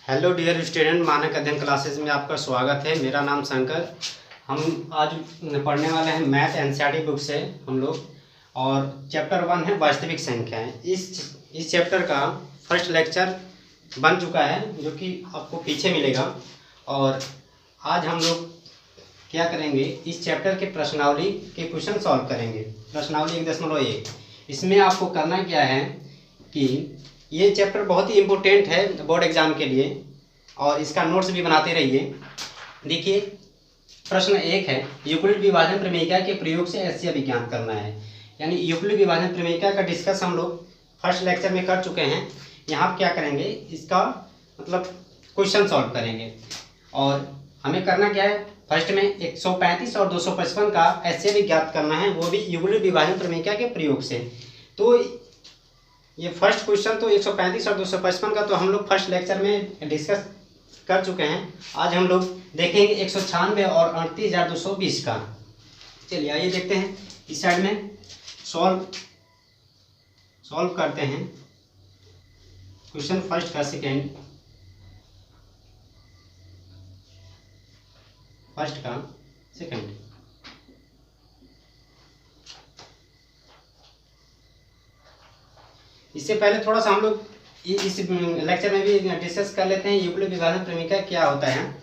Hello dear student, मानक अध्ययन classes में आपका स्वागत है। मेरा नाम शंकर। हम आज पढ़ने वाले हैं मैथ एनसीईआरटी बुक से हम लोग, और चैप्टर 1 है वास्तविक संख्याएं। इस चैप्टर का फर्स्ट लेक्चर बन चुका है, जो कि आपको पीछे मिलेगा। और आज हम लोग क्या करेंगे, इस चैप्टर के प्रश्नावली के क्वेश्चन सॉल्व करेंगे। प्रश्नावली 1.1। इसमें आपको करना क्या है कि ये चैप्टर बहुत ही इम्पोर्टेंट है बोर्ड एग्जाम के लिए, और इसका नोट्स भी बनाते रहिए। देखिए, प्रश्न 1 है, यूक्लिड विभाजन प्रमेयिका के प्रयोग से एससीआई विज्ञान करना है। यानी यूक्लिड विभाजन प्रमेयिका का डिस्कस हम लोग फर्स्ट लेक्चर में कर चुके हैं। यहाँ क्या करेंगे, इसका मतलब क्वेश्चन सॉल्व करेंगे। और हमें करना क्या है, फर्स्ट में 135 और 255 का एससीआई ज्ञात करना है, वो भी यूक्लिड विभाजन प्रमेयिका के प्रयोग से। तो ये फर्स्ट क्वेश्चन तो 135 और 255 का तो हम लोग फर्स्ट लेक्चर में डिस्कस कर चुके हैं। आज हम लोग देखेंगे 196 और 38,220 का। चलिए आइए देखते हैं, इस साइड में सॉल्व करते हैं क्वेश्चन फर्स्ट का सेकंड, फर्स्ट का सेकंड। इससे पहले थोड़ा सा हम लोग इस लेक्चर में भी डिस्कस कर लेते हैं यूक्लिड विभाजन प्रमेयिका क्या होता है।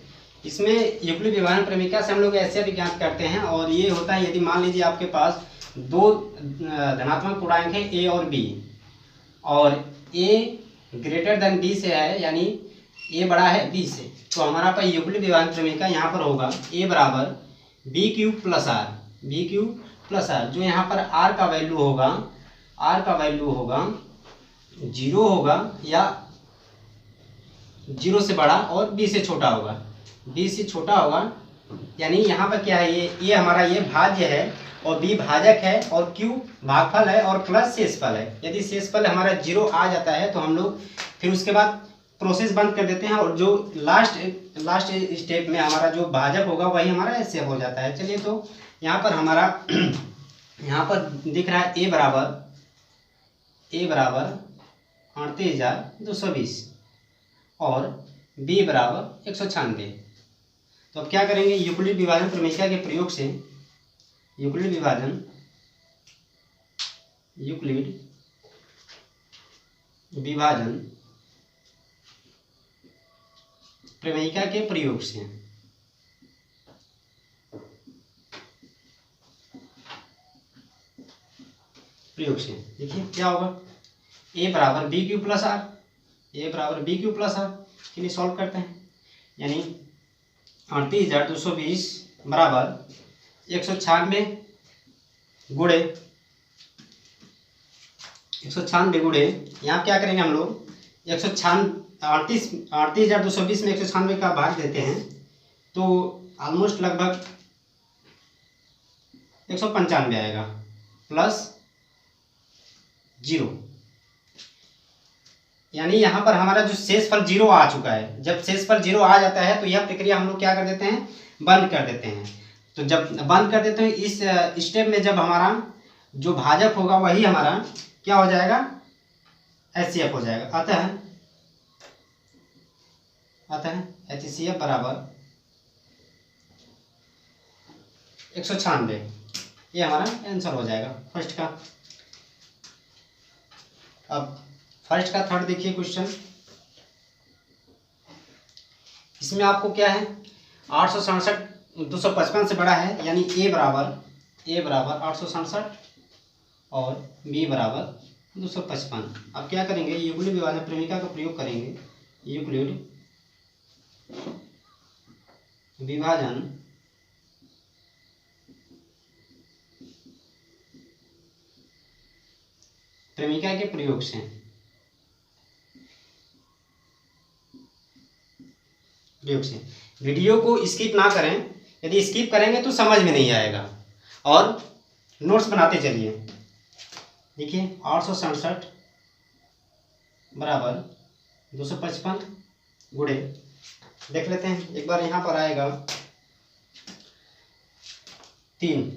इसमें यूक्लिड विभाजन प्रमेयिका से हम लोग ऐसे ज्ञात करते हैं, और ये होता है यदि मान लीजिए आपके पास दो धनात्मक पूर्णांक है ए और बी, और ए ग्रेटर देन बी से है, यानी ए बड़ा है बी से, तो हमारा पास यूक्लिड विभाजन प्रमेयिका यहाँ पर होगा ए बराबर B cube plus R, B cube plus R. जो यहाँ पर आर का वैल्यू होगा 0 होगा, या 0 से बड़ा और b से छोटा होगा, b से छोटा होगा। यानी यहाँ पर क्या है, ये हमारा ये भाज्य है, और b भाजक है, और q भागफल है, और प्लस शेषफल है। यदि शेषफल हमारा 0 आ जाता है तो हम लोग फिर उसके बाद प्रोसेस बंद कर देते हैं, और जो लास्ट स्टेप में हमारा जो भाजक होगा वही हमारा ऐसे हो जाता है। चलिए, तो यहाँ पर हमारा यहाँ पर दिख रहा है ए बराबर 38,220 और b बराबर 196। तो अब क्या करेंगे, यूक्लिड विभाजन प्रमेयिका के प्रयोग से यूक्लिड विभाजन प्रमेयिका के प्रयोग से देखिए क्या होगा, ए बराबर बी क्यू प्लस आर, के लिए सॉल्व करते हैं। यानी 38,220 बराबर 196 गुणे यहाँ क्या करेंगे हम लोग, 38,220 में 196 का भाग देते हैं, तो ऑलमोस्ट लगभग 195 आएगा प्लस 0। यानी यहाँ पर हमारा जो शेषफल 0 आ चुका है। जब शेषफल 0 आ जाता है तो यह प्रक्रिया हम लोग क्या कर देते हैं, बंद कर देते हैं। तो जब बंद कर देते हैं, इस स्टेप में जब हमारा जो भाजक होगा वही हमारा क्या हो जाएगा, एचसीएफ हो जाएगा। अतः एचसीएफ बराबर 196, ये हमारा आंसर हो जाएगा फर्स्ट का। अब फर्स्ट का थर्ड देखिए क्वेश्चन। इसमें आपको क्या है, 867 255 से बड़ा है, यानी ए बराबर 867 और बी बराबर 255। अब क्या करेंगे, यूक्लिड विभाजन प्रमेयिका का प्रयोग करेंगे। यूक्लिड विभाजन प्रमेयिका के प्रयोग से वीडियो को स्किप ना करें। यदि स्किप करेंगे तो समझ में नहीं आएगा, और नोट्स बनाते चलिए। देखिए, 867 बराबर 255 गुणे, देख लेते हैं एक बार, यहाँ पर आएगा 3,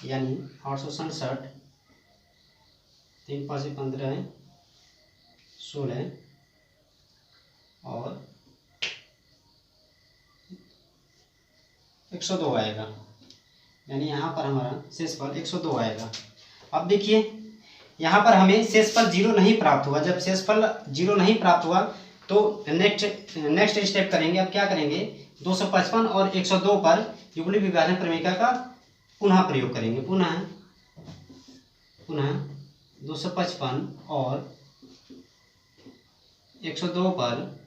यानी 867, 3 5 15 है, 16 और 102 आएगा, यानी यहाँ पर हमारा शेषफल 102 आएगा। अब देखिए यहाँ पर हमें शेषफल 0 नहीं प्राप्त हुआ। जब शेषफल 0 नहीं प्राप्त हुआ तो नेक्स्ट स्टेप करेंगे। अब क्या करेंगे, 255 और 102 पर युगली विभाजन प्रमेय का पुनः प्रयोग करेंगे। पुनः 255 और 102 पर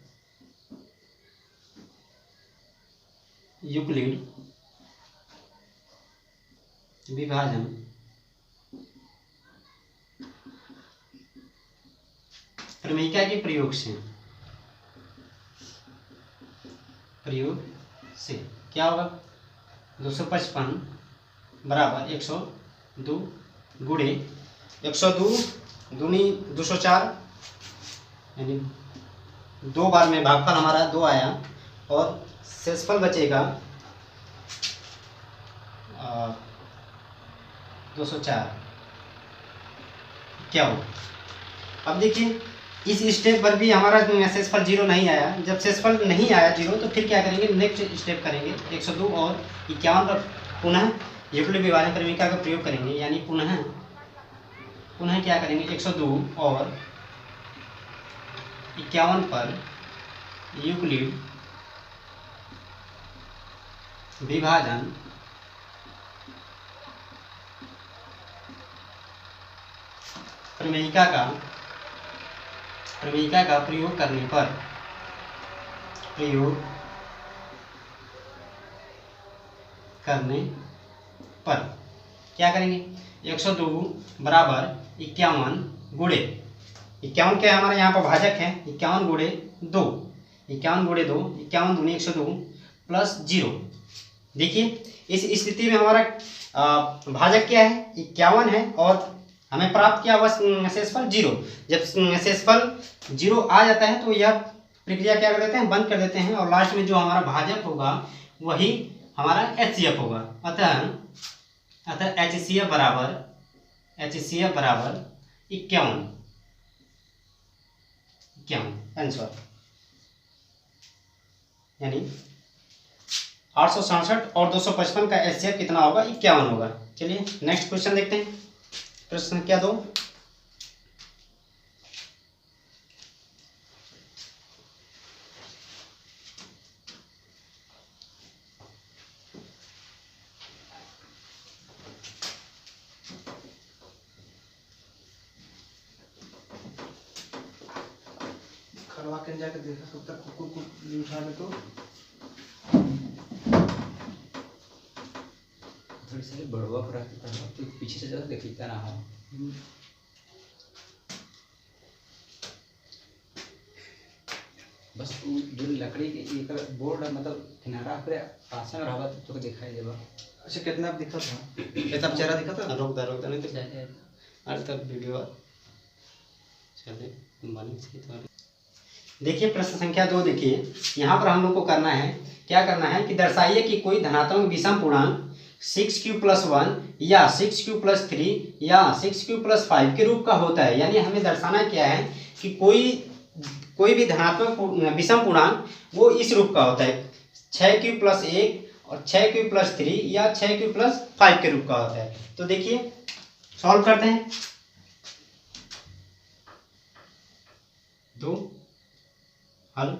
यूक्लिड विभाजन प्रमेयिका के प्रयोग से क्या होगा, 255 बराबर 102 गुणे 102 दूनी 204, यानी 2 बार में भागफल हमारा 2 आया और शेषफल बचेगा 204। क्या हो, अब देखिए इस स्टेप पर भी हमारा शेषफल 0 नहीं आया। जब शेषफल नहीं आया 0 तो फिर क्या करेंगे, नेक्स्ट स्टेप करेंगे 102 और 51 पर पुनः युगल विभाजन प्रमेयिका का प्रयोग करेंगे। यानी पुनः क्या करेंगे, 102 और 51 पर यूक्लिड विभाजन प्रमेयिका का प्रयोग करने पर क्या करेंगे, 102 बराबर 51 गुणे 51 क्या हमारे यहाँ पर भाजक है, 51 गुणे 2 51 दूनी 102 प्लस 0। देखिए इस स्थिति में हमारा भाजक क्या है, 51 है और हमें प्राप्त किया हुआ शेषफल 0। जब शेषफल 0 आ जाता है तो यह प्रक्रिया क्या कर देते हैं, बंद कर देते हैं और लास्ट में जो हमारा भाजक होगा वही हमारा HCF होगा। अतः HCF बराबर 51 आंसर, यानी 867 और 255 का HCF कितना होगा, 51 होगा। चलिए नेक्स्ट क्वेश्चन देखते हैं। प्रश्न संख्या 2, खड़वा के जाके देखा कब तक कुकुर को उठा ले तो थोड़ी सारी बड़वा पर तो पीछे से ज़्यादा देखता ना हो। बस जो लकड़ी के एक बोर्ड मतलब किनारा पे पास में रहा तो दिखाई देगा। अच्छा कितना दिखा था, कितना चेहरा दिखा था, रोक दे नहीं तो अरे तब वीडियो चले बनी सही तो। देखिए प्रश्न संख्या 2, देखिए यहाँ पर हम लोग को करना है, क्या करना है कि दर्शाइए कि कोई धनात्मक विषम पूर्णांक 6q + 1 या 6q + 3 या 6q + 5 के रूप का होता है। यानी हमें दर्शाना क्या है कि कोई भी धनात्मक विषम पूर्णांक वो इस रूप का होता है, 6q + 1 और 6q + 3 या 6q + 5 के रूप का होता है। तो देखिए सॉल्व करते हैं। 2 हल।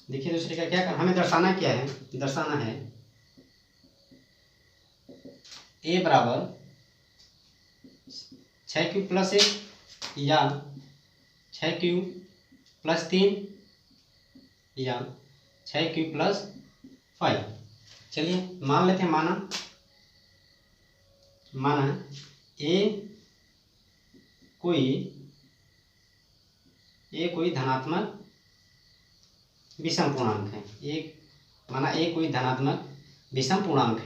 देखिए दूसरे का क्या हमें दर्शाना क्या है, दर्शाना है a बराबर 6q + 1 या 6q + 3 या 6q + 5। चलिए मान लेते हैं, माना a कोई धनात्मक विषम पूर्णांक है। माना a कोई धनात्मक विषम पूर्णांक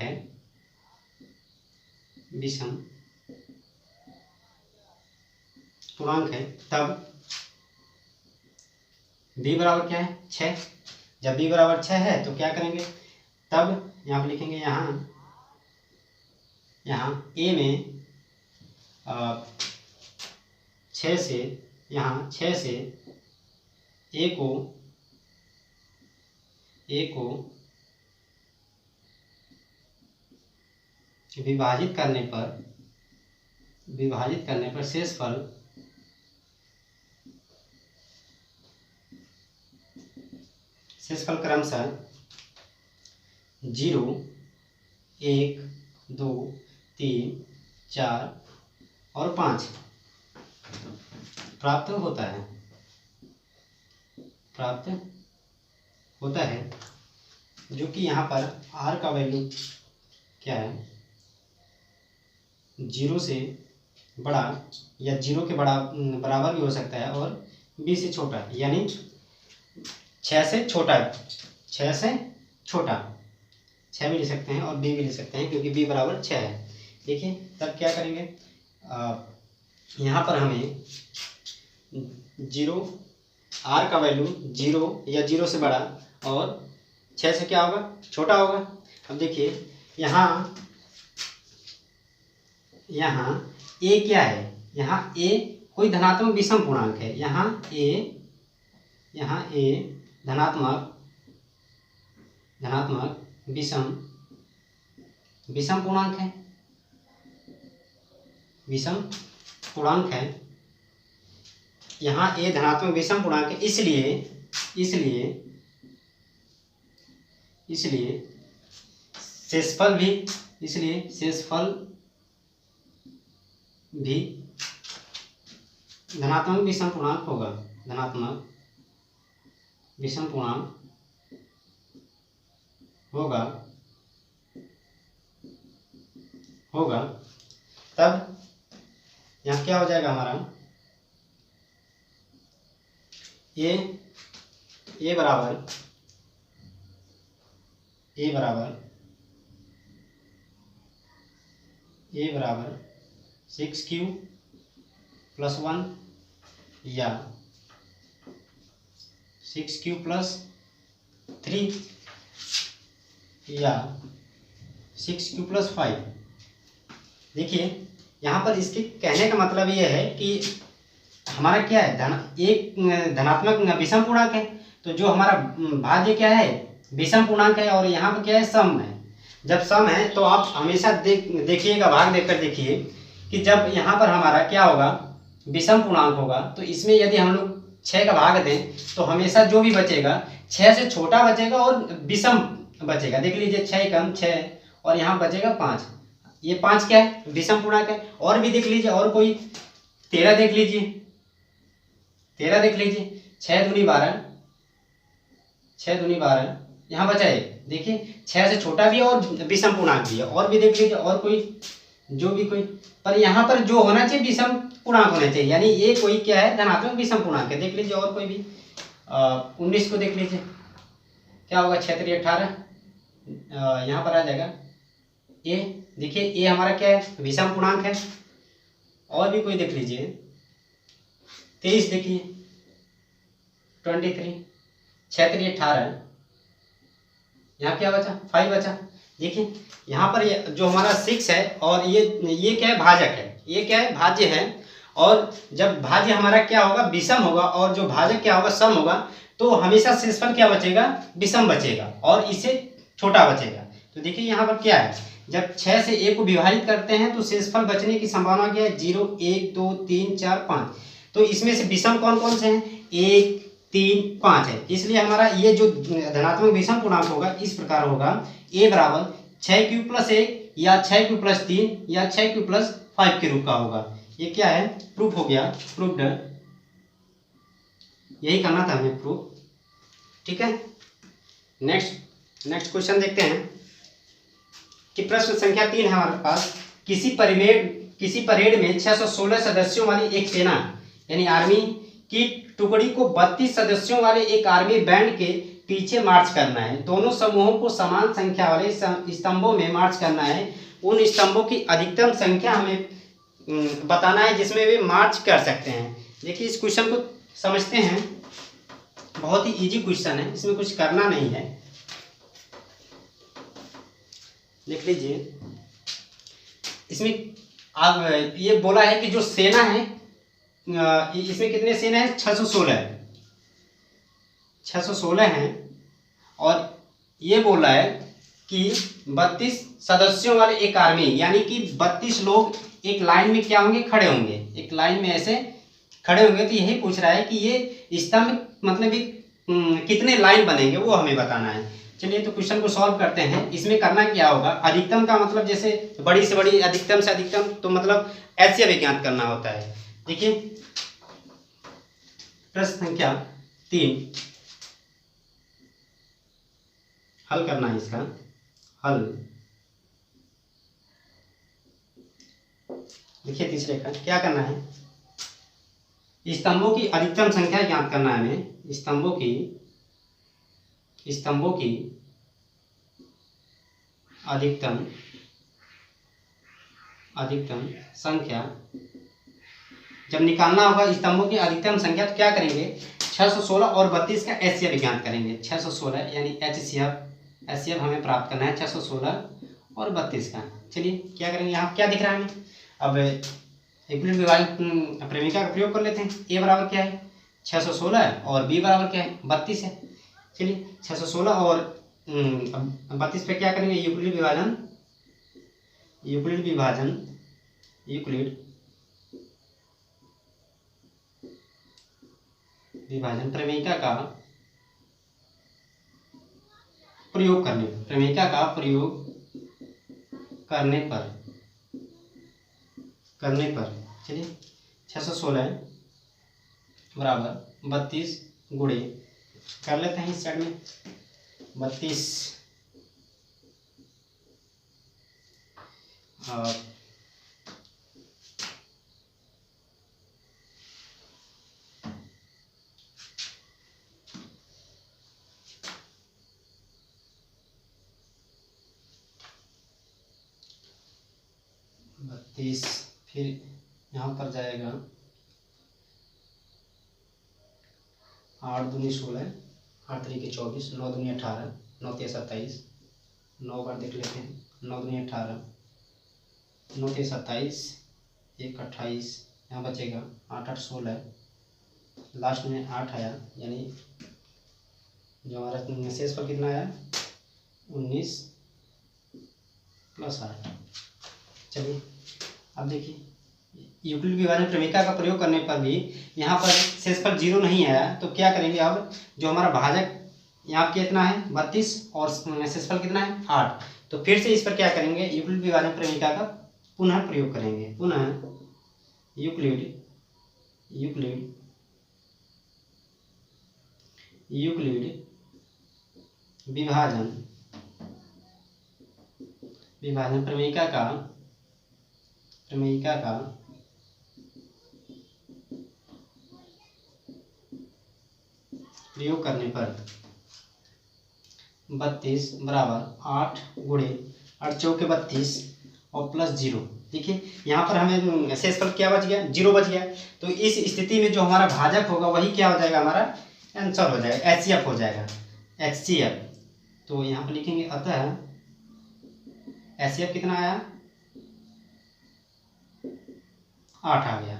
है, तब b बराबर क्या है, 6। जब b बराबर 6 है तो क्या करेंगे, तब यहाँ पर लिखेंगे, यहाँ a में 6 से यहाँ 6 से ए को विभाजित करने पर शेषफल क्रमशः 0, 1, 2, 3, 4 और 5 प्राप्त होता है, जो कि यहाँ पर r का वैल्यू क्या है, 0 से बड़ा या 0 के बराबर भी हो सकता है और b से छोटा, यानी 6 से छोटा 6 भी ले सकते हैं और b भी ले सकते हैं, क्योंकि b बराबर 6 है। देखिए तब क्या करेंगे, यहाँ पर हमें 0 r का वैल्यू 0 या 0 से बड़ा और 6 से क्या होगा, छोटा होगा। अब देखिए यहाँ a क्या है, यहाँ a कोई धनात्मक विषम पूर्णांक है, यहाँ a धनात्मक विषम पूर्णांक है, यहाँ a धनात्मक विषम पूर्णांक है, इसलिए शेषफल भी धनात्मक विषम पूर्णांक होगा। तब यहाँ क्या हो जाएगा हमारा, a बराबर 6q + 1 या 6q + 3 या 6q + 5। देखिए यहाँ पर इसके कहने का मतलब ये है कि हमारा क्या है, एक धनात्मक विषम पूर्णांक है, तो जो हमारा भाज्य क्या है, विषम पूर्णांक है, और यहाँ पर क्या है, सम है। जब सम है तो आप हमेशा देखिएगा, भाग देखकर देखिए कि जब यहाँ पर हमारा क्या होगा, विषम पूर्णांक होगा, तो इसमें यदि हम लोग 6 का भाग दें तो हमेशा जो भी बचेगा 6 से छोटा बचेगा और विषम बचेगा। देख लीजिए 6 कम 6 और यहाँ बचेगा 5, ये 5 क्या है, विषम पूर्णांक है। और भी देख लीजिए, और कोई 13 देख लीजिए, 6 दूनी 12, 6 दूनी 12 यहाँ बचा है। देखिए 6 से छोटा भी है और विषम पूर्णांक भी है। और भी देख लीजिए, और कोई जो भी कोई, पर यहाँ पर जो होना चाहिए विषम पूर्णांक होना चाहिए, यानी ये कोई क्या है, धनात्मक विषम पूर्णांक है। देख लीजिए और कोई भी 19 को देख लीजिए, क्या होगा, 6 3 18, यहाँ पर आ जाएगा ए। देखिए ए हमारा क्या है, विषम पूर्णांक है। और भी कोई देख लीजिए 23, देखिए 23, 6 3 18, यहाँ क्या बचा, 5 बचा। देखिए यहाँ पर ये जो हमारा 6 है और ये क्या है, भाजक है, ये क्या है, भाज्य है। और जब भाज्य हमारा क्या होगा, विषम होगा, और जो भाजक क्या होगा, सम होगा, तो हमेशा शेषफल क्या बचेगा, विषम बचेगा और इससे छोटा बचेगा। तो देखिए यहाँ पर क्या है, जब 6 से a को विभाजित करते हैं तो शेषफल बचने की संभावना क्या है, 0 1 2 3 4 5। तो इसमें से विषम कौन कौन से हैं, 1 3 5 है। इसलिए हमारा ये जो धनात्मक विषम पूर्णांक होगा इस प्रकार होगा, a बराबर 6q + 1 या 6q + 3 या 6q + 5 के रूप का होगा। ये क्या है, प्रूफ हो गया, प्रूफ्ड। यही करना था हमें, प्रूफ। ठीक है, नेक्स्ट क्वेश्चन देखते हैं कि प्रश्न संख्या 3 है हमारे पास। किसी परेड में 616 सदस्यों वाली एक सेना यानी आर्मी की टुकड़ी को 32 सदस्यों वाले एक आर्मी बैंड के पीछे मार्च करना है। दोनों समूहों को समान संख्या वाले स्तंभों में मार्च करना है। उन स्तंभों की अधिकतम संख्या हमें बताना है जिसमें वे मार्च कर सकते हैं। देखिए इस क्वेश्चन को समझते हैं, बहुत ही इजी क्वेश्चन है, इसमें कुछ करना नहीं है। देख लीजिए, इसमें आप ये बोला है कि जो सेना है इसमें कितने सेन हैं? 616 हैं। और ये बोला है कि 32 सदस्यों वाले एक आर्मी, यानी कि 32 लोग एक लाइन में क्या होंगे? खड़े होंगे, एक लाइन में ऐसे खड़े होंगे। तो यही पूछ रहा है कि ये स्तंभ मतलब कितने लाइन बनेंगे, वो हमें बताना है। चलिए तो क्वेश्चन को सॉल्व करते हैं। इसमें करना क्या होगा? अधिकतम का मतलब जैसे बड़ी से बड़ी, अधिकतम से अधिकतम, तो मतलब ऐसे अभिज्ञात करना होता है। देखिए प्रश्न संख्या 3 हल करना है इसका हल। देखिए तीसरे का क्या करना है? स्तंभों की अधिकतम संख्या ज्ञात करना है हमें। स्तंभों की अधिकतम संख्या जब निकालना होगा स्तंभों की अधिकतम संख्या, तो क्या करेंगे? 616 और 32 का एचसीएफ ज्ञात करेंगे। 616 यानी एचसीएफ हमें प्राप्त करना है 616 और 32 का। चलिए क्या करेंगे? यहाँ क्या दिख रहा है हमें? अब यूक्लिड विभाजन प्रेमिका का प्रयोग कर लेते हैं। ए बराबर क्या है? 616 और बी बराबर क्या है? 32 है। चलिए 616 और 32 पे क्या करेंगे? यूक्लिड विभाजन प्रेमिका का प्रयोग करने पर चलिए 616 बराबर 32 गुणे कर लेते हैं इस साइड में 32 और 32, फिर यहाँ पर जाएगा 8 दूनी 16, 8 तरीके 24, 9 दूनी 18, 9 तिया 27, 9 बार देख लेते हैं। 9 दूनी 18, 9 तिया 27, 1 28, यहाँ बचेगा 8 8 16, लास्ट में 8 आया, यानी जो हमारा शेष पर कितना आया? 19 + 8। चलिए अब देखिए यूक्लिड विभाजन प्रेमिका का प्रयोग करने पर भी यहाँ पर शेषफल 0 नहीं आया, तो क्या करेंगे? अब जो हमारा भाजक यहाँ कितना है? 32 और शेषफल कितना है? 8। तो फिर से इस पर क्या करेंगे? यूक्लिड विभाजन प्रेमिका का पुनः प्रयोग करेंगे। पुनः यूक्लिड विभाजन प्रेमिका का प्रयोग करने पर 32 बराबर 8 गुणे 8 चौके 32 और +0। देखिए यहाँ पर हमें शेषफल क्या बच गया? 0 बच गया। तो इस स्थिति में जो हमारा भाजक होगा वही क्या हो जाएगा? हमारा आंसर हो जाएगा, एचसीएफ हो जाएगा, एचसीएफ। तो यहाँ पर लिखेंगे अतः एचसीएफ कितना आया? 8 आ गया।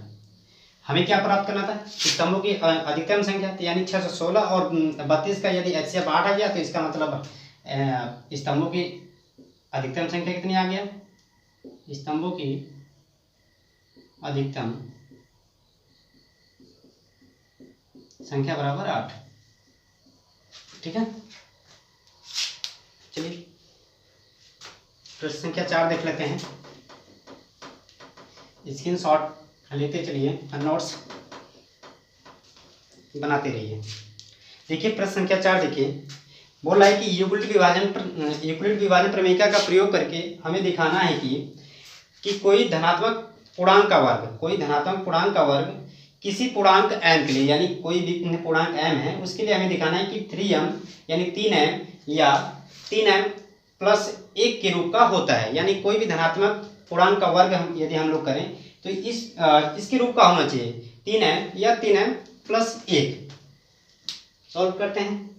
हमें क्या प्राप्त करना था? स्तंभों की अधिकतम संख्या, यानी 616 और 32 का यदि एचसीएफ 8 आ गया, तो इसका मतलब स्तंभों की अधिकतम संख्या कितनी आ गया? स्तंभों की अधिकतम संख्या बराबर 8। ठीक है, चलिए प्रश्न संख्या 4 देख लेते हैं। स्क्रीनशॉट लेते चलिए, नोट्स बनाते रहिए। देखिए प्रश्न संख्या 4 देखिए, बोल रहा है कि यूक्लिड विभाजन प्रमेयिका का प्रयोग करके हमें दिखाना है कि कोई धनात्मक पूर्णांक का वर्ग किसी पूर्णांक m के लिए, यानी कोई भी पूर्णांक m है उसके लिए हमें दिखाना है कि 3m यानी 3m या 3m + 1 के रूप का होता है। यानी कोई भी धनात्मक पूर्णांक का वर्ग यदि हम लोग करें तो इसके रूप का होना चाहिए 3m या 3m + 1। सॉल्व करते हैं,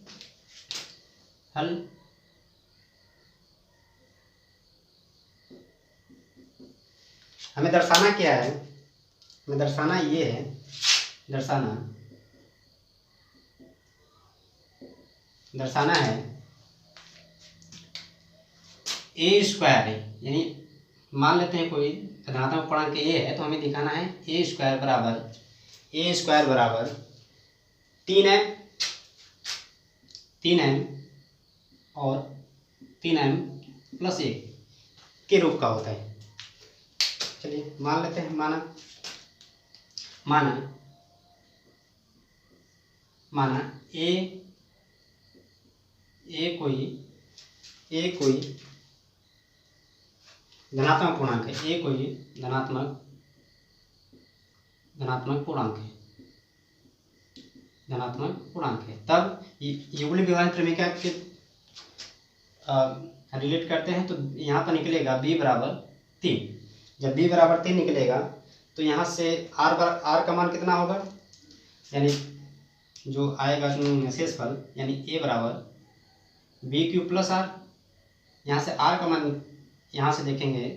हल। हमें दर्शाना क्या है? में दर्शाना ये है, दर्शाना है ए स्क्वायर है, यानी मान लेते हैं कोई धनात्मक पूर्णांक ए है तो हमें दिखाना है ए स्क्वायर बराबर 3m और 3m प्लस 1 के रूप का होता है। चलिए मान लेते हैं, माना ए कोई धनात्मक पूर्णांक है, ए कोई धनात्मक पूर्णांक है, तब युगल विभाजन क्रमिका के रिलेट करते हैं तो यहाँ पर निकलेगा b बराबर 3। जब b बराबर 3 निकलेगा तो यहाँ से r का मान कितना होगा, यानी जो आएगा शेषफल, यानी a बराबर b³ प्लस r। यहाँ से r का मान यहाँ से देखेंगे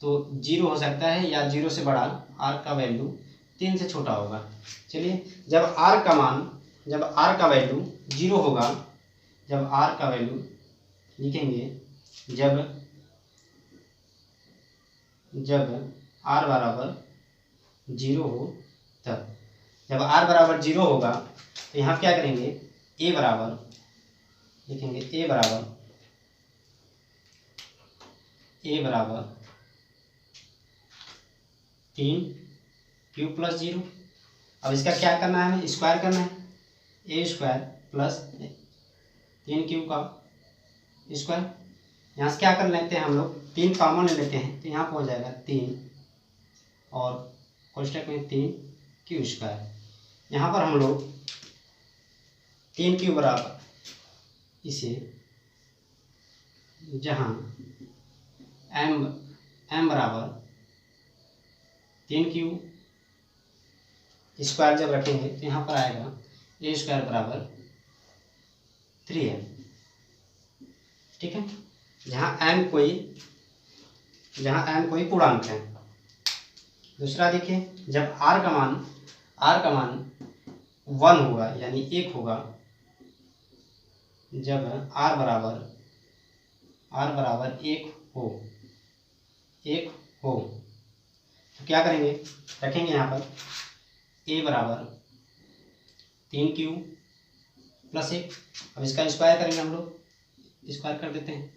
तो 0 हो सकता है या 0 से बड़ा, r का वैल्यू 3 से छोटा होगा। चलिए जब r का वैल्यू 0 होगा, जब r का वैल्यू लिखेंगे, जब r बराबर 0 हो, तब जब r बराबर 0 होगा तो यहाँ क्या करेंगे, a बराबर लिखेंगे, a बराबर 3q प्लस 0। अब इसका क्या करना है, हमें स्क्वायर करना है, a स्क्वायर प्लस 3q का स्क्वायर। यहाँ से क्या कर लेते हैं हम लोग, 3 कॉमन ले लेते हैं तो यहाँ पर हो जाएगा 3 और कोष्टक में 3q स्क्वायर। यहाँ पर हम लोग 3q बराबर इसे, जहाँ m बराबर 3q स्क्वायर जब रखेंगे तो यहाँ पर आएगा a स्क्वायर बराबर 3m। ठीक है, जहाँ m कोई पूर्णांक है। दूसरा देखिए, जब r का मान 1 होगा, यानी 1 होगा, जब r बराबर 1 हो तो क्या करेंगे, रखेंगे यहाँ पर a बराबर 3q प्लस 1। अब इसका स्क्वायर करेंगे, हम लोग स्क्वायर कर देते हैं,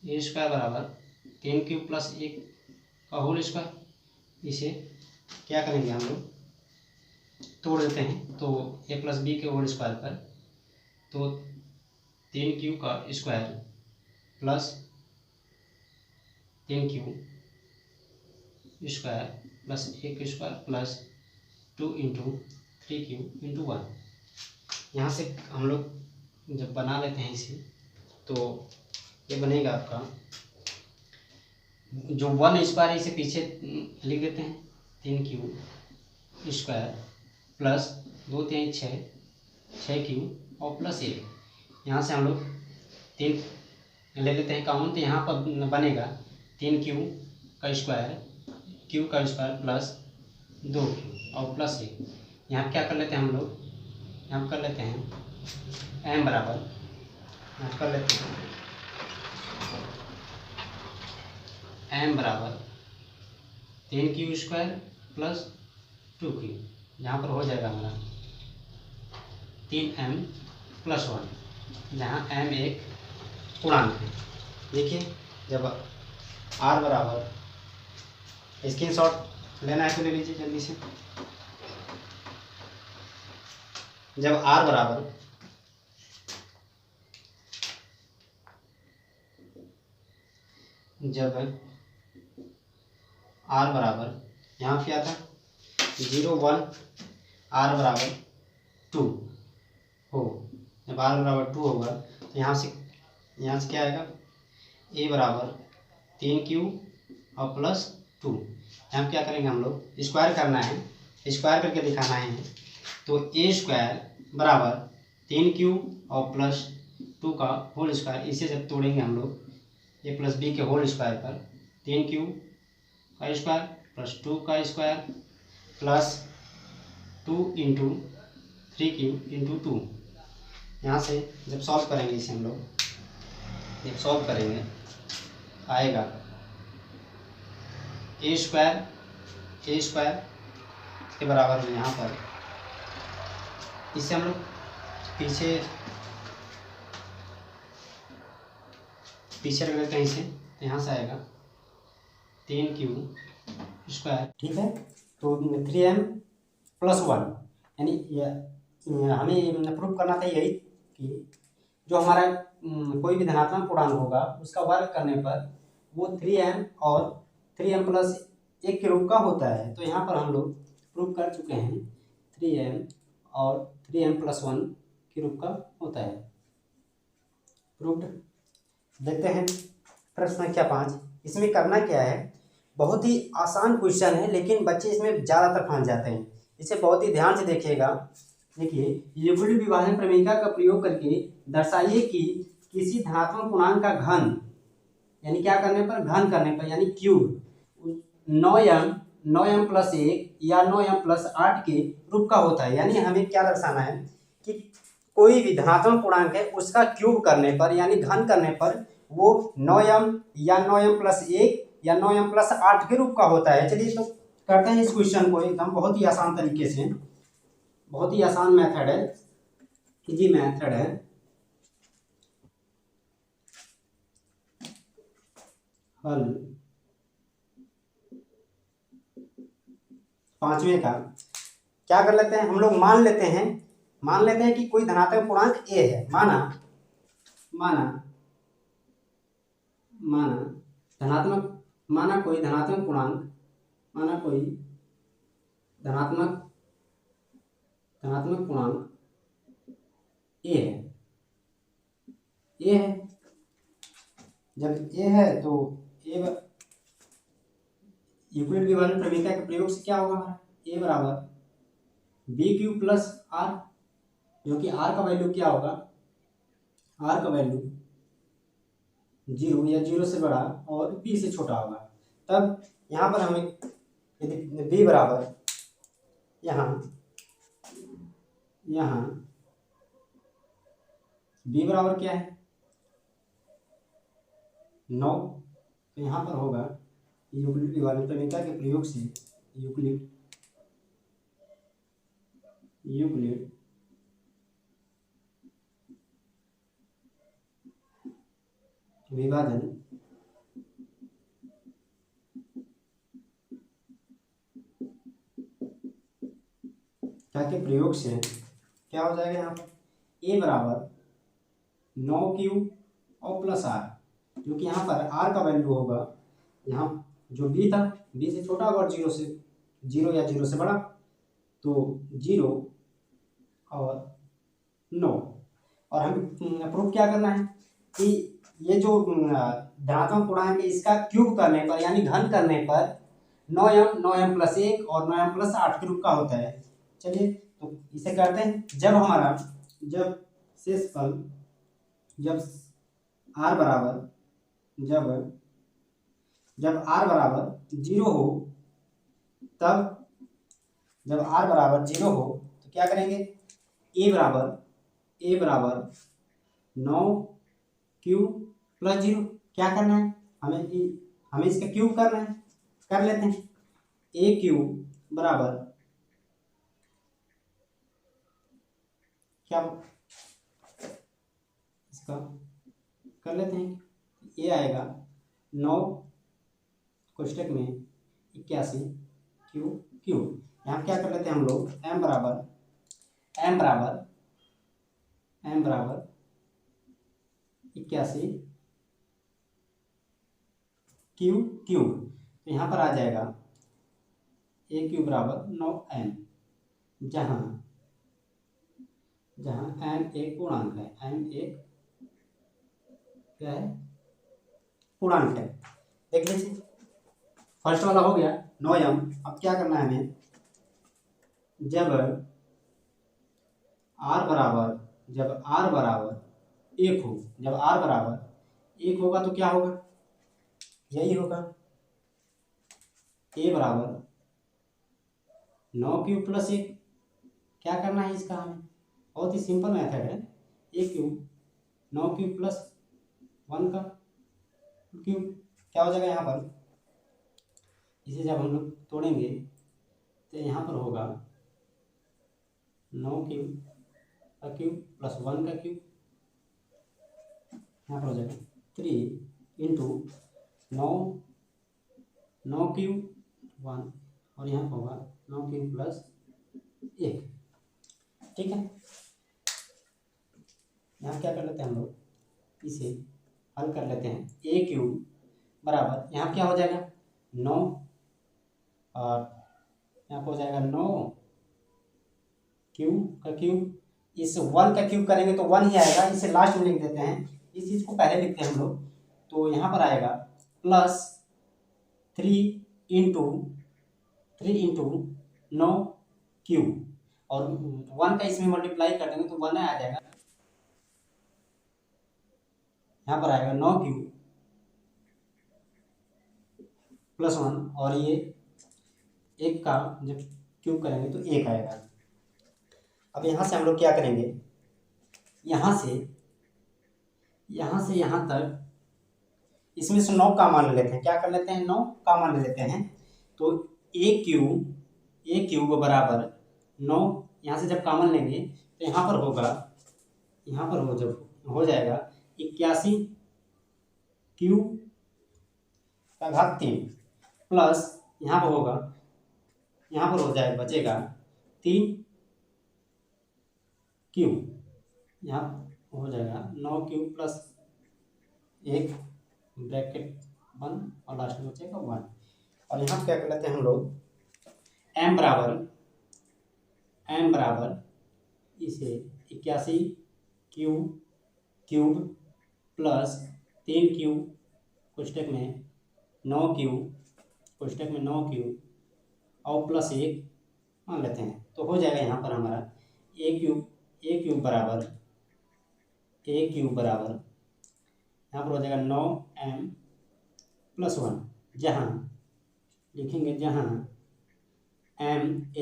a स्क्वायर बराबर 3q प्लस 1 का होल स्क्वायर। इसे क्या करेंगे, हम लोग तोड़ देते हैं तो a प्लस b के होल स्क्वायर पर, तो 3q का square plus 3q square plus 1 square plus 2 into 3q into 1। यहाँ से हम लोग जब बना लेते हैं इसे तो ये बनेगा आपका, जो 1 स्क्वायर इसे पीछे लिख देते हैं, 3q स्क्वायर प्लस 2 3 6q और प्लस 1। यहाँ से हम लोग 3 ले लेते हैं कॉमन, तो यहाँ पर बनेगा 3q का स्क्वायर, q का स्क्वायर प्लस 2q और प्लस 1। यहाँ क्या कर लेते हैं हम लोग, यहाँ कर लेते हैं m बराबर, यहाँ कर लेते हैं m बराबर 3q स्क्वायर प्लस 2q। यहाँ पर हो जाएगा हमारा 3m प्लस 1, जहाँ m एक पूर्णांक है। देखिए, जब r बराबर, स्क्रीनशॉट लेना है तो ले लीजिए जल्दी से। जब r बराबर यहाँ क्या था 0 1, r बराबर 2 हो, जब r बराबर 2 होगा तो यहाँ से क्या आएगा, a बराबर 3q और प्लस 2। यहाँ क्या करेंगे, हम लोग स्क्वायर करना है, स्क्वायर करके दिखाना है। तो a स्क्वायर बराबर 3q और प्लस 2 का होल स्क्वायर, इसे जब तोड़ेंगे हम लोग a प्लस b के होल स्क्वायर पर, 3q का स्क्वायर प्लस 2 का square plus 2 into 3q into 2। यहाँ से जब सॉल्व करेंगे इसे हम लोग, जब सॉल्व करेंगे आएगा ए स्क्वायर के बराबर में, यहाँ पर इसे हम लोग पीछे रख देते हैं इसे, तो यहाँ से आएगा 3q स्क्वायर। ठीक है, तो 3m प्लस 1, यानी हमें प्रूव करना था यही कि जो हमारा कोई भी धनात्मक पूर्णांक होगा उसका वर्ग करने पर वो 3m और 3m प्लस 1 के रूप का होता है। तो यहाँ पर हम लोग प्रूव कर चुके हैं 3m और 3m प्लस 1 के रूप का होता है, प्रूव्ड। देखते हैं प्रश्न संख्या 5। इसमें करना क्या है, बहुत ही आसान क्वेश्चन है लेकिन बच्चे इसमें ज़्यादातर फंस जाते हैं। इसे बहुत ही ध्यान से देखिएगा। देखिए, यूक्लिड विभाजन प्रमेयिका का प्रयोग करके दर्शाइए कि किसी धनात्मक पूर्णांक का घन, यानी क्या करने पर, घन करने पर, यानी क्यूब 9m प्लस 1 या 9m प्लस 8 के रूप का होता है। यानी हमें क्या दर्शाना है कि कोई भी धनात्मक पूर्णांक है उसका क्यूब करने पर यानी घन करने पर वो 9m या 9m प्लस 1 या 9m प्लस 8 के रूप का होता है। चलिए तो करते हैं इस क्वेश्चन को एकदम बहुत ही आसान तरीके से, बहुत ही आसान मेथड है, इजी मेथड है। हल 5वें का क्या कर लेते हैं हम लोग, मान लेते हैं कि कोई धनात्मक पूर्णांक a है। माना कोई धनात्मक पूर्णांक a है। जब a है तो यूक्लिड विभाजन प्रमेयिका के प्रयोग से क्या होगा, a बराबर बी क्यूब प्लस आर, जो कि r का वैल्यू क्या होगा, r का वैल्यू 0 या 0 से बड़ा और b से छोटा होगा। तब यहाँ पर हमें यदि b बराबर यहाँ b बराबर क्या है 9, तो यहाँ पर होगा यूक्लिड विभाजन प्रमेयिका के प्रयोग से यूक्लिड विभाजन के प्रयोग से क्या हो जाएगा, यहाँ पर a बराबर 9q और प्लस r, जो कि यहाँ पर r का वैल्यू होगा, यहाँ जो b था b से छोटा होगा और 0 या 0 से बड़ा, तो 0 और 9। और हमें प्रूफ क्या करना है कि ये जो धनात्मक पूर्णांक है इसका क्यूब करने पर यानी घन करने पर 9m प्लस 1 और 9m प्लस 8 के रूप का होता है। चलिए तो इसे करते हैं। जब शेषफल जब r बराबर 0 हो, तब जब r बराबर 0 हो तो क्या करेंगे, a बराबर 9q प्लस 0। क्या करना है हमें इसका क्यूब करना है, कर लेते हैं। a क्यूब बराबर क्या, इसका कर लेते हैं, ये आएगा 9 कोष्टक में 81 क्यूब। यहाँ क्या कर लेते हैं हम लोग, m बराबर 81 क्यूब। तो यहाँ पर आ जाएगा a क्यूब बराबर 9n, जहाँ n एक पूर्णांक है, n एक क्या है, पूर्णांक है। देख लीजिए, फर्स्ट वाला हो गया 9m। अब क्या करना है हमें, जब r बराबर 1 हो, जब r बराबर 1 होगा तो क्या होगा, यही होगा, a बराबर 9 क्यूब प्लस 1। क्या करना है इसका हमें, बहुत ही सिंपल मेथड है। ए क्यूब 9 क्यूब प्लस 1 का क्यूब, क्या हो जाएगा यहाँ पर, इसे जब हम लोग तोड़ेंगे तो यहाँ पर होगा 9 क्यूब का क्यूब प्लस 1 का क्यूब, यहाँ पर हो जाएगा 3 इंटू 9 क्यूब 1, और यहाँ पर होगा 9 क्यूब प्लस 1। ठीक है, यहाँ क्या कर लेते हैं हम लोग, इसे हल कर लेते हैं। ए क्यूब बराबर यहाँ क्या हो जाएगा 9, और यहाँ पर हो जाएगा 9 क्यूब का क्यूब, इस 1 का क्यूब करेंगे तो 1 ही आएगा, इसे लास्ट में लिख देते हैं, इस चीज़ को पहले लिखते हैं हम लोग। तो यहाँ पर आएगा प्लस 3 इंटू 9 क्यूब, और 1 का इसमें मल्टीप्लाई कर देंगे तो 1 आ जाएगा। यहाँ पर आएगा 9 क्यूब प्लस 1, और ये 1 का जब क्यूब करेंगे तो 1 आएगा। अब यहाँ से हम लोग क्या करेंगे, यहाँ से यहाँ तक इसमें से 9 का मान ले लेते हैं। क्या कर लेते हैं, 9 का मान ले लेते हैं। तो ए क्यूब बराबर 9, यहाँ से जब कॉमन लेंगे तो यहाँ पर होगा, यहाँ पर जब हो जाएगा 81 क्यूब का घात 3 प्लस यहाँ पर होगा, यहाँ पर हो जाएगा बचेगा 3 क्यूब, यहाँ हो जाएगा 9 क्यूब प्लस 1 ब्रैकेट 1, और लास्ट में बचेगा 1। और यहाँ क्या कर लेते हैं हम लोग, m बराबर इसे 81 क्यूब प्लस 3 क्यूब कोष्टक में 9 क्यूब और प्लस 1 मान लेते हैं। तो हो जाएगा यहाँ पर हमारा ए क्यूब बराबर यहाँ पर हो जाएगा 9m प्लस 1, जहाँ लिखेंगे जहाँ m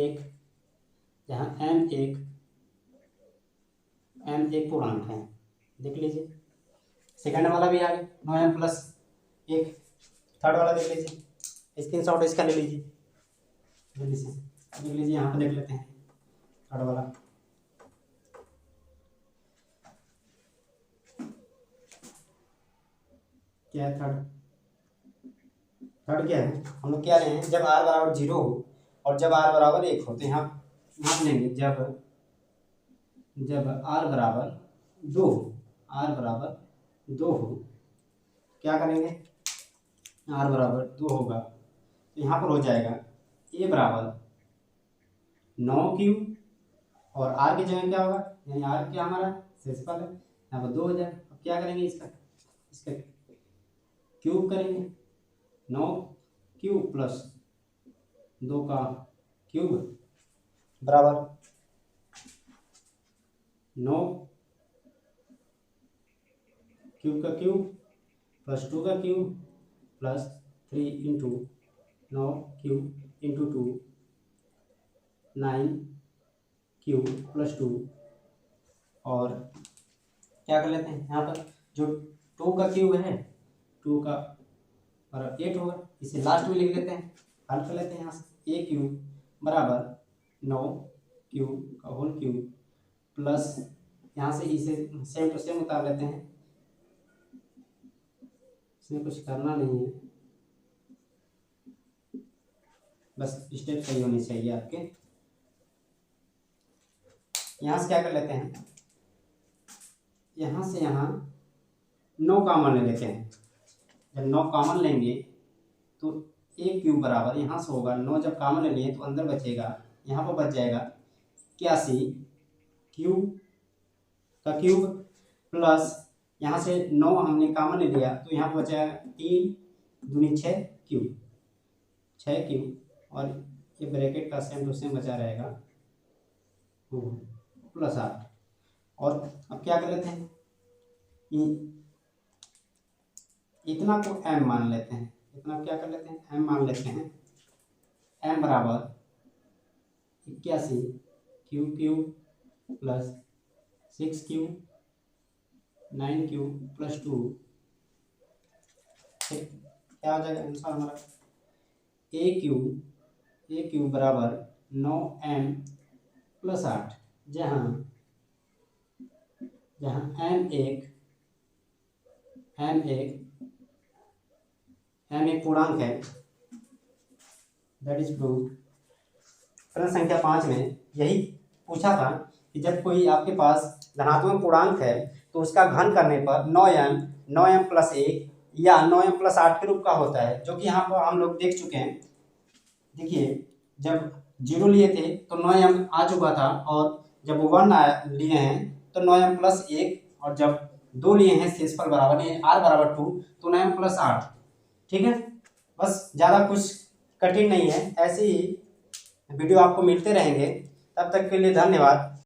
एक पूर्णांक है। देख लीजिए, सेकंड वाला भी आ गया 9m प्लस 1, थर्ड वाला देख लीजिए, स्क्रीनशॉट इसका ले लीजिए, जल्दी से देख लीजिए, यहाँ पर देख लेते हैं थर्ड वाला। क्या है थर्ड क्या है, हम लोग क्या रहे हैं, जब r बराबर 0 हो और जब r बराबर 1 हो, तो यहाँ लेंगे जब r बराबर 2 हो, क्या करेंगे, r बराबर 2 होगा तो यहाँ पर हो जाएगा a बराबर 9 क्यूब, और r की जगह क्या होगा, यानी r क्या हमारा शेषफल है, यहाँ पर 2 हो जाएगा। अब क्या करेंगे, इसका क्यूब करेंगे, 9 क्यूब प्लस 2 का क्यूब बराबर 9 क्यूब का क्यूब प्लस 2 का cube plus 3 into 9 cube into 2 9 cube plus 2, और क्या कर लेते हैं, यहाँ पर जो 2 का क्यूब है 2 का और 8 होगा, इसे लास्ट में लिख देते हैं, हल कर लेते हैं। यहाँ से ए क्यूब बराबर 9 क्यूब का होल क्यूब प्लस यहाँ से इसे सेम टू सेम उतार लेते हैं, इसमें कुछ करना नहीं है, बस स्टेप सही होनी चाहिए आपके। यहाँ से क्या कर लेते हैं, यहाँ से यहाँ 9 कॉमन ले लेते हैं। जब 9 कॉमन लेंगे तो ए क्यूब बराबर यहाँ से होगा 9, जब कॉमन ले लिए तो अंदर बचेगा, यहाँ पर बच जाएगा 81 क्यूब का क्यूब प्लस यहाँ से 9 हमने कॉमन ले लिया तो यहाँ पर बचेगा 3 दूनी 6 क्यूब, और ये ब्रैकेट का सेम टू सेम बचा रहेगा प्लस 8। और अब क्या कर लेते हैं, इतना को m मान लेते हैं, इतना क्या कर लेते हैं m मान लेते हैं। m बराबर 81 Q cube plus 6q 9q plus 2। क्या हो जाएगा आंसर हमारा? ए क्यू बराबर 9m प्लस 8, जहाँ m एक पूर्णांक है। That is prove. प्रश्न संख्या 5 में यही पूछा था कि जब कोई आपके पास धनात्मक पूर्णांक है तो उसका घन करने पर 9m प्लस 1 या 9m प्लस 8 के रूप का होता है, जो कि यहाँ पर हम लोग देख चुके हैं। देखिए, जब 0 लिए थे तो 9m आ चुका था, और जब 1 लिए हैं तो 9m प्लस 1, और जब 2 लिए हैं शेषफल बराबर यानी r बराबर 2 तो 9m प्लस 8। ठीक है, बस ज़्यादा कुछ कठिन नहीं है। ऐसे ही वीडियो आपको मिलते रहेंगे। तब तक के लिए धन्यवाद।